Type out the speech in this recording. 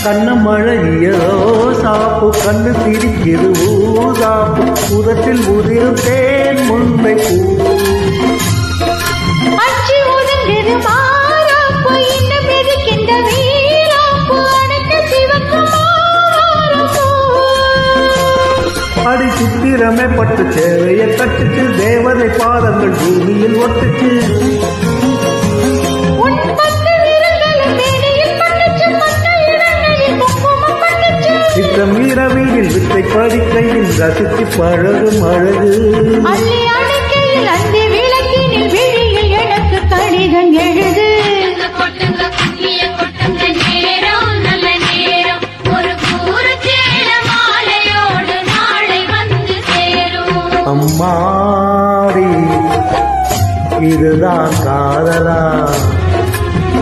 கண்ணம் அழகியதோ சாப்பு கண்ணு திரிக்கிறது ஊதாப்பு உதட்டில் உதிரும் தேன் முல்லை பூ அடி சித்திரமே பட்டு சேவைய கட்டுச்சு தேவதை பாதங்கள் பூமியில் ஒட்டுச்சு சித்தம் இரவியில் வித்தை படிக்கையில் ரசித்து பழகும் அழகு எனக்கு கடிதம் எழுது அம்மாடி இதுதான் காதலா